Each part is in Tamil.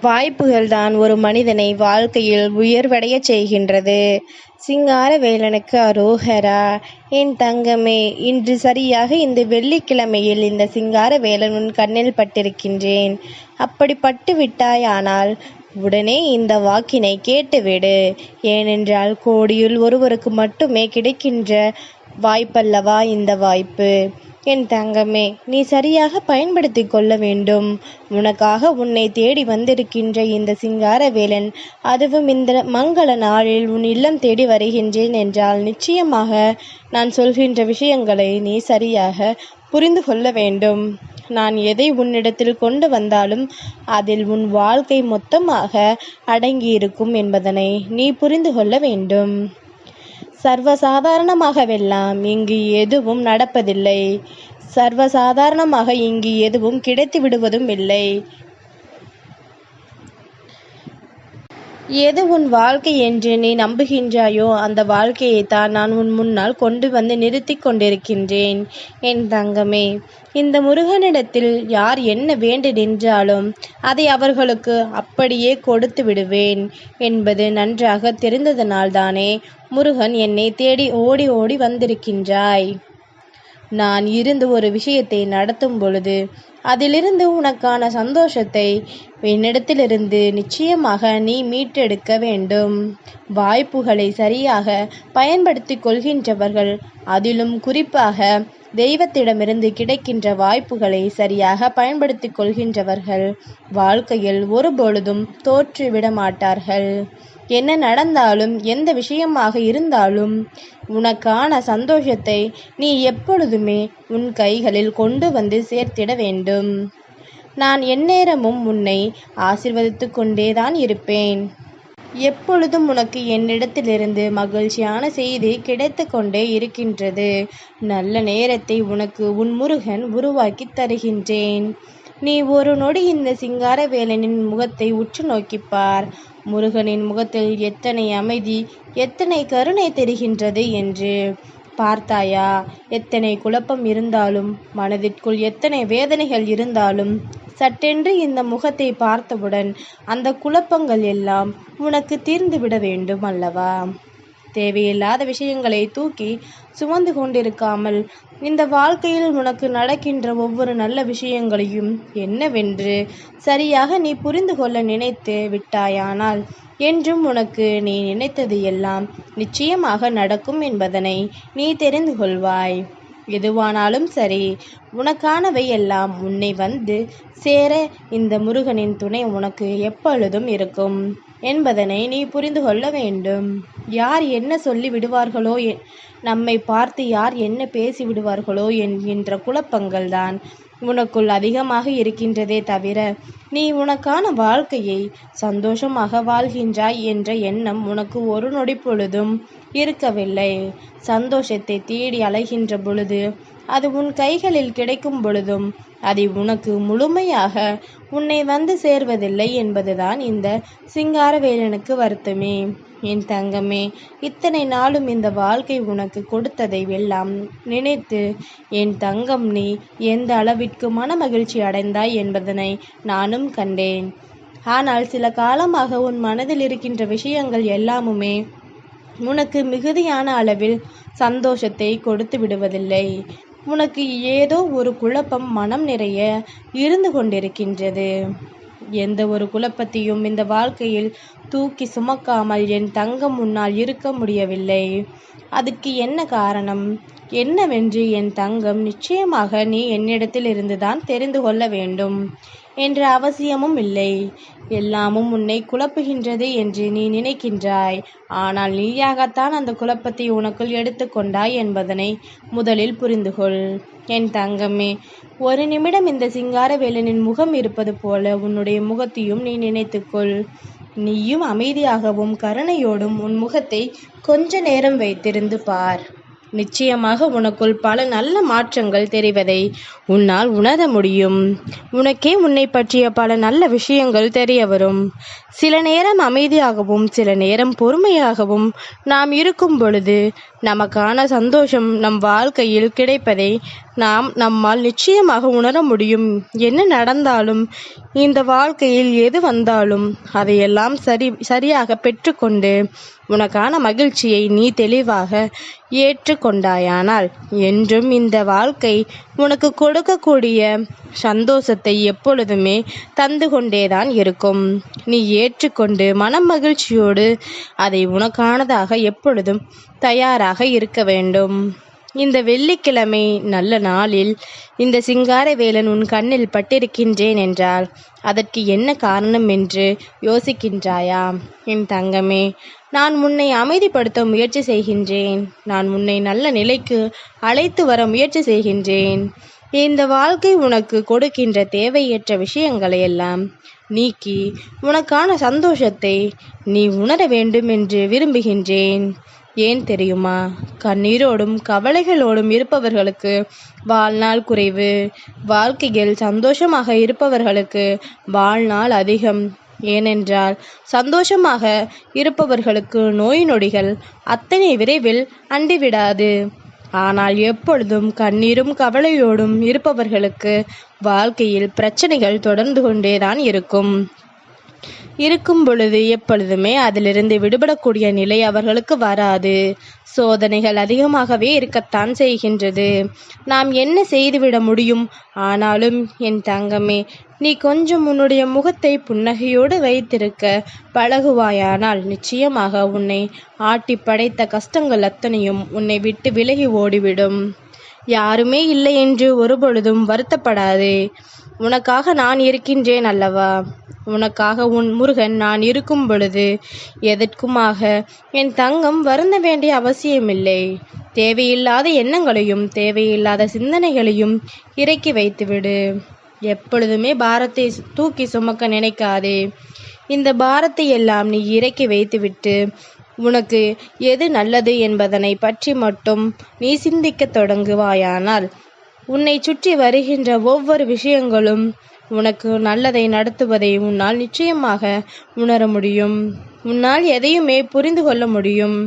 வாய்ப்புகள்தான் ஒரு மனிதனை வாழ்க்கையில் உயர்வடையச் செய்கின்றது. சிங்காரவேலனுக்கு அரோகரா. என் தங்கமே, இன்று சரியாக இந்த வெள்ளிக்கிழமையில் இந்த சிங்காரவேலன் உன் கண்ணில் பட்டிருக்கின்றேன். அப்படி பட்டுவிட்டாயானால் உடனே இந்த வாக்கினை கேட்டுவிடு. ஏனென்றால் கோடியில் ஒருவருக்கு மட்டுமே கிடைக்கின்ற வாய்ப்பல்லவா இந்த வாய்ப்பு. என் தங்கமே, நீ சரியாக பயன்படுத்தி கொள்ள வேண்டும். உனக்காக உன்னை தேடி வந்திருக்கின்ற இந்த சிங்காரவேலன், அதுவும் இந்த மங்கள நாளில் உன் இல்லம் தேடி வருகின்றேன் என்றால் நிச்சயமாக நான் சொல்கின்ற விஷயங்களை நீ சரியாக புரிந்து கொள்ள வேண்டும். நான் எதை உன்னிடத்தில் கொண்டு வந்தாலும் அதில் உன் வாழ்க்கை மொத்தமாக அடங்கியிருக்கும் என்பதனை நீ புரிந்து கொள்ள வேண்டும். சர்வசாதாரணமாகவெல்லாம் இங்கு எதுவும் நடப்பதில்லை. சர்வசாதாரணமாக இங்கு எதுவும் கிடைத்து விடுவதும் இல்லை. எது உன் வாழ்க்கை என்று நீ நம்புகின்றாயோ அந்த வாழ்க்கையைத்தான் நான் உன் முன்னால் கொண்டு வந்து நிறுத்தி கொண்டிருக்கின்றேன். என் தங்கமே, இந்த முருகனிடத்தில் யார் என்ன வேண்டி நின்றாலும் அதை அவர்களுக்கு அப்படியே கொடுத்து விடுவேன் என்பது நன்றாக தெரிந்ததனால்தானே முருகன் என்னை தேடி ஓடி ஓடி வந்திருக்கின்றாய். நான் இருந்து ஒரு விஷயத்தை நடத்தும் பொழுது அதிலிருந்து உனக்கான சந்தோஷத்தை என்னிடத்திலிருந்து நிச்சயமாக நீ மீட்டெடுக்க வேண்டும். வாய்ப்புகளை சரியாக பயன்படுத்தி கொள்கின்றவர்கள், அதிலும் குறிப்பாக தெய்வத்திடமிருந்து கிடைக்கின்ற வாய்ப்புகளை சரியாக பயன்படுத்தி கொள்கின்றவர்கள் வாழ்க்கையில் ஒருபொழுதும் தோற்றுவிட மாட்டார்கள். என்ன நடந்தாலும் எந்த விஷயமாக இருந்தாலும் உனக்கான சந்தோஷத்தை நீ எப்பொழுதுமே உன் கைகளில் கொண்டு வந்து சேர்த்திட வேண்டும். நான் எந்நேரமும் உன்னை ஆசீர்வதித்து கொண்டேதான் இருப்பேன். எப்பொழுதும் உனக்கு என்னிடத்திலிருந்து மகிழ்ச்சியான செய்தி கிடைத்து கொண்டே இருக்கின்றது. நல்ல நேரத்தை உனக்கு உன் முருகன் உருவாக்கி தருகின்றேன். நீ ஒரு நொடி இந்த சிங்காரவேலனின் முகத்தை உற்று நோக்கிப்பார். முருகனின் முகத்தில் எத்தனை அமைதி, எத்தனை கருணை தெரிகின்றது என்று பார்த்தாயா? எத்தனை குழப்பம் இருந்தாலும், மனதிற்குள் எத்தனை வேதனைகள் இருந்தாலும், சட்டென்று இந்த முகத்தை பார்த்தவுடன் அந்த குழப்பங்கள் எல்லாம் உனக்கு தீர்ந்துவிட வேண்டும் அல்லவா? தேவையில்லாத விஷயங்களை தூக்கி சுமந்து கொண்டிருக்காமல் இந்த வாழ்க்கையில் உனக்கு நடக்கின்ற ஒவ்வொரு நல்ல விஷயங்களையும் என்னவென்று சரியாக நீ புரிந்து கொள்ள நினைத்து விட்டாயானால் என்றும் உனக்கு நீ நினைத்தது எல்லாம் நிச்சயமாக நடக்கும் என்பதனை நீ தெரிந்து கொள்வாய். எதுவானாலும் சரி, உனக்கானவை எல்லாம் உன்னை வந்து சேர இந்த முருகனின் துணை உனக்கு எப்பொழுதும் இருக்கும் என்பதனை நீ புரிந்து கொள்ள வேண்டும். யார் என்ன சொல்லி விடுவார்களோ, நம்மை பார்த்து யார் என்ன பேசி விடுவார்களோ என்கின்ற குழப்பங்கள் தான் உனக்குள் அதிகமாக இருக்கின்றதே தவிர நீ உனக்கான வாழ்க்கையை சந்தோஷமாக வாழ்கின்றாய் என்ற எண்ணம் உனக்கு ஒரு நொடி பொழுதும் இருக்கவில்லை. சந்தோஷத்தை தேடி அலைகின்ற பொழுது, அது உன் கைகளில் கிடைக்கும் பொழுதும் அதை உனக்கு முழுமையாக உன்னை வந்து சேர்வதில்லை என்பதுதான் இந்த சிங்காரவேலனுக்கு வருத்தமே. என் தங்கமே, இத்தனை நாளும் இந்த வாழ்க்கை உனக்கு கொடுத்ததை எல்லாம் நினைத்து என் தங்கம் நீ எந்த அளவிற்கு மன மகிழ்ச்சி அடைந்தாய் என்பதனை நானும் கண்டேன். ஆனால் சில காலமாக உன் மனதில் இருக்கின்ற விஷயங்கள் எல்லாமுமே உனக்கு மிகுதியான அளவில் சந்தோஷத்தை கொடுத்து விடுவதில்லை. உனக்கு ஏதோ ஒரு குழப்பம் மனம் நிறைய இருந்து கொண்டிருக்கின்றது. எந்த ஒரு குழப்பத்தையும் இந்த வாழ்க்கையில் தூக்கி சுமக்காமல் என் தங்கம் முன்னால் இருக்க முடியவில்லை. அதுக்கு என்ன காரணம் என்னவென்று என் தங்கம் நிச்சயமாக நீ என்னிடத்தில் இருந்துதான் தெரிந்து கொள்ள வேண்டும் என்ற அவசியமும் இல்லை. எல்லாமும் உன்னை குழப்புகின்றது என்று நீ நினைக்கின்றாய். ஆனால் நீயாகத்தான் அந்த குழப்பத்தை உனக்குள் எடுத்துக்கொண்டாய் என்பதனை முதலில் புரிந்துகொள். என் தங்கமே, ஒரு நிமிடம் இந்த சிங்காரவேலனின் முகம் இருப்பது போல உன்னுடைய முகத்தையும் நீ நினைத்துக்கொள். நீயும் அமைதியாகவும் கருணையோடும் உன் முகத்தை கொஞ்ச நேரம் வைத்திருந்து பார். நிச்சயமாக உனக்குள் பல நல்ல மாற்றங்கள் தெரிவதை உன்னால் உணர முடியும். உனக்கே உன்னை பற்றிய பல நல்ல விஷயங்கள் தெரிய வரும். சில நேரம் அமைதியாகவும் சில நேரம் பொறுமையாகவும் நாம் இருக்கும் பொழுது நமக்கான சந்தோஷம் நம் வாழ்க்கையில் கிடைப்பதை நம்மால் நிச்சயமாக உணர முடியும். என்ன நடந்தாலும், இந்த வாழ்க்கையில் எது வந்தாலும் அதையெல்லாம் சரியாக பெற்றுக்கொண்டு உனக்கான மகிழ்ச்சியை நீ தெளிவாக ஏற்றுக்கொண்டாயானால் என்றும் இந்த வாழ்க்கை உனக்கு கொடுக்கக்கூடிய சந்தோஷத்தை எப்பொழுதுமே தந்து கொண்டேதான் இருக்கும். நீ ஏற்றுக்கொண்டு மன மகிழ்ச்சியோடு அதை உனக்கானதாக எப்பொழுதும் தயாராக இருக்க வேண்டும். இந்த வெள்ளிக்கிழமை நல்ல நாளில் இந்த சிங்காரவேலன் உன் கண்ணில் பட்டிருக்கின்றேன் என்றால் அதற்கு என்ன காரணம் என்று யோசிக்கின்றாயா? என் தங்கமே, நான் உன்னை அமைதிப்படுத்த முயற்சி செய்கின்றேன். நான் உன்னை நல்ல நிலைக்கு அழைத்து வர முயற்சி செய்கின்றேன். இந்த வாழ்க்கை உனக்கு கொடுக்கின்ற தேவையற்ற விஷயங்களை எல்லாம் நீக்கி உனக்கான சந்தோஷத்தை நீ உணர வேண்டும் என்று விரும்புகின்றேன். ஏன் தெரியுமா? கண்ணீரோடும் கவலைகளோடும் இருப்பவர்களுக்கு வாழ்நாள் குறைவு, வாழ்க்கையில் சந்தோஷமாக இருப்பவர்களுக்கு வாழ்நாள் அதிகம். ஏனென்றால் சந்தோஷமாக இருப்பவர்களுக்கு நோய் நொடிகள் அத்தனை விரைவில் அண்டிவிடாது. ஆனால் எப்பொழுதும் கண்ணீரும் கவலையோடும் இருப்பவர்களுக்கு வாழ்க்கையில் பிரச்சனைகள் தொடர்ந்து கொண்டேதான் இருக்கும் பொழுது எப்பொழுதுமே அதிலிருந்து விடுபடக்கூடிய நிலை அவர்களுக்கு வராது. சோதனைகள் அதிகமாகவே இருக்கத்தான் செய்கின்றது. நாம் என்ன செய்துவிட முடியும்? ஆனாலும் என் தங்கமே, நீ கொஞ்சம் உன்னுடைய முகத்தை புன்னகையோடு வைத்திருக்க பழகுவாயானால் நிச்சயமாக உன்னை ஆட்டி படைத்த கஷ்டங்கள் அத்தனையும் உன்னை விட்டு விலகி ஓடிவிடும். யாருமே இல்லை என்று ஒருபொழுதும் வருத்தப்படாதே. உனக்காக நான் இருக்கின்றேன் அல்லவா? உனக்காக உன் முருகன் நான் இருக்கும் பொழுது எதற்குமாக என் தங்கம் வருந்த வேண்டிய அவசியமில்லை. தேவையில்லாத எண்ணங்களையும் தேவையில்லாத சிந்தனைகளையும் இறக்கி வைத்துவிடு. எப்பொழுதுமே பாரத்தை தூக்கி சுமக்க நினைக்காதே. இந்த பாரத்தை எல்லாம் நீ இறக்கி வைத்துவிட்டு உனக்கு எது நல்லது என்பதனை பற்றி மட்டும் நீ சிந்திக்க தொடங்குவாயானால் உன்னை சுற்றி வருகின்ற ஒவ்வொரு விஷயங்களும் உனக்கு நல்லதை நடத்துவதை உன்னால் நிச்சயமாக உணர முடியும். உன்னால் எதையுமே புரிந்து கொள்ள முடியும்.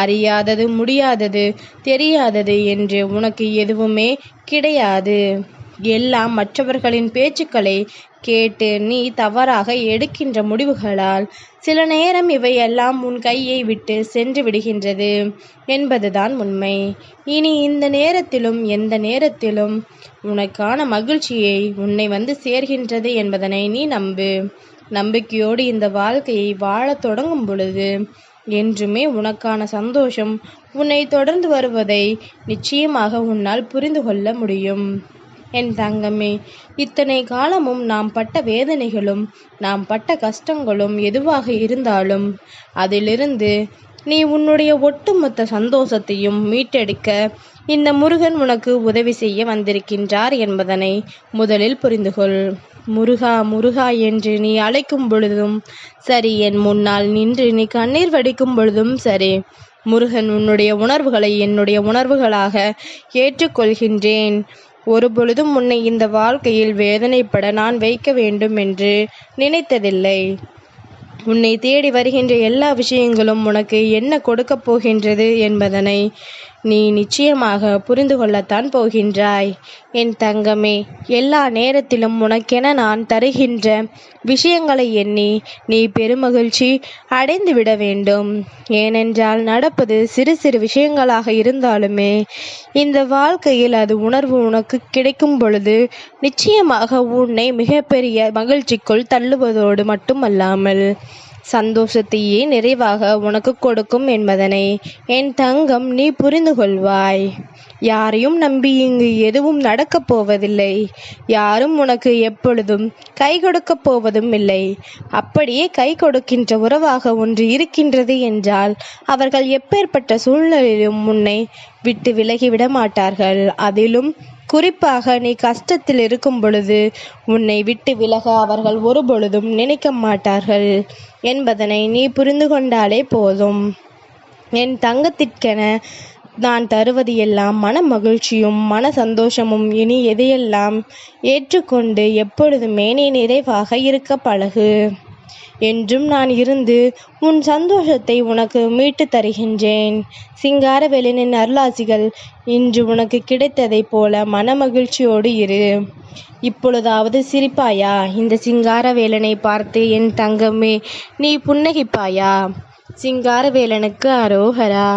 அறியாதது, முடியாதது, தெரியாதது என்று உனக்கு எதுவுமே கிடையாது. எல்லாம் மற்றவர்களின் பேச்சுக்களை கேட்டு நீ தவறாக எடுக்கின்ற முடிவுகளால் சில நேரம் இவையெல்லாம் உன் கையை விட்டு சென்று விடுகின்றது என்பதுதான் உண்மை. இனி இந்த நேரத்திலும் எந்த நேரத்திலும் உனக்கான மகிழ்ச்சியை உன்னை வந்து சேர்கின்றது என்பதனை நீ நம்பு. நம்பிக்கையோடு இந்த வாழ்க்கையை வாழத் தொடங்கும் பொழுது என்றுமே உனக்கான சந்தோஷம் உன்னை தொடர்ந்து வருவதை நிச்சயமாக உன்னால் புரிந்து கொள்ள முடியும். என் தங்கமே, இத்தனை காலமும் நாம் பட்ட வேதனைகளும் நாம் பட்ட கஷ்டங்களும் எதுவாக இருந்தாலும் அதிலிருந்து நீ உன்னுடைய ஒட்டுமொத்த சந்தோஷத்தையும் மீட்டெடுக்க இந்த முருகன் உனக்கு உதவி செய்ய வந்திருக்கின்றார் என்பதனை முதலில் புரிந்துகொள். முருகா முருகா என்று நீ அழைக்கும் பொழுதும் சரி, என் முன்னால் நின்று நீ கண்ணீர் வடிக்கும் பொழுதும் சரி, முருகன் உன்னுடைய உணர்வுகளை என்னுடைய உணர்வுகளாக ஏற்றுக்கொள்கின்றேன். ஒரு பொழுதும் உன்னை இந்த வாழ்க்கையில் வேதனைப்பட நான் வைக்க வேண்டும் என்று நினைத்ததில்லை. உன்னை தேடி வருகின்ற எல்லா விஷயங்களும் உனக்கு என்ன கொடுக்கப் போகின்றது என்பதனை நீ நிச்சயமாக புரிந்து கொள்ளத்தான் போகின்றாய். என் தங்கமே, எல்லா நேரத்திலும் உனக்கென நான் தருகின்ற விஷயங்களை எண்ணி நீ பெருமகிழ்ச்சி அடைந்து விட வேண்டும். ஏனென்றால் நடப்பது சிறு சிறு விஷயங்களாக இருந்தாலுமே இந்த வாழ்க்கையில் அது உணர்வு உனக்கு கிடைக்கும் பொழுது நிச்சயமாக உன்னை மிகப்பெரிய மகிழ்ச்சிக்குள் தள்ளுவதோடு மட்டுமல்லாமல் சந்தோஷத்தையே நிறைவாக உனக்கு கொடுக்கும் என்பதனை என் தங்கம் நீ புரிந்து கொள்வாய். யாரையும் நம்பி இங்கு எதுவும் நடக்கப் போவதில்லை. யாரும் உனக்கு எப்பொழுதும் கை கொடுக்கப் போவதும் இல்லை. அப்படியே கை கொடுக்கின்ற உறவாக ஒன்று இருக்கின்றது என்றால் அவர்கள் எப்பேற்பட்ட சூழ்நிலையிலும் உன்னை விட்டு விலகிவிட மாட்டார்கள். அதிலும் குறிப்பாக நீ கஷ்டத்தில் இருக்கும் பொழுது உன்னை விட்டு விலக அவர்கள் ஒரு பொழுதும் நினைக்க மாட்டார்கள் என்பதனை நீ புரிந்து கொண்டாலே போதும். என் தங்கத்திற்கென நான் தருவது எல்லாம் மன மகிழ்ச்சியும் மன சந்தோஷமும். இனி எதையெல்லாம் ஏற்றுக்கொண்டு எப்பொழுதுமே நீ நிறைவாக இருக்க பழகு. என்றும் நான் இருந்து உன் சந்தோஷத்தை உனக்கு மீட்டு தருகின்றேன். சிங்காரவேலனின் அருளாசிகள் இன்று உனக்கு கிடைத்ததைப் போல மனமகிழ்ச்சியோடு இரு. இப்பொழுதாவது சிரிப்பாயா? இந்த சிங்காரவேலனை பார்த்து என் தங்கமே, நீ புன்னகைப்பாயா? சிங்காரவேலனுக்கு அரோகரா.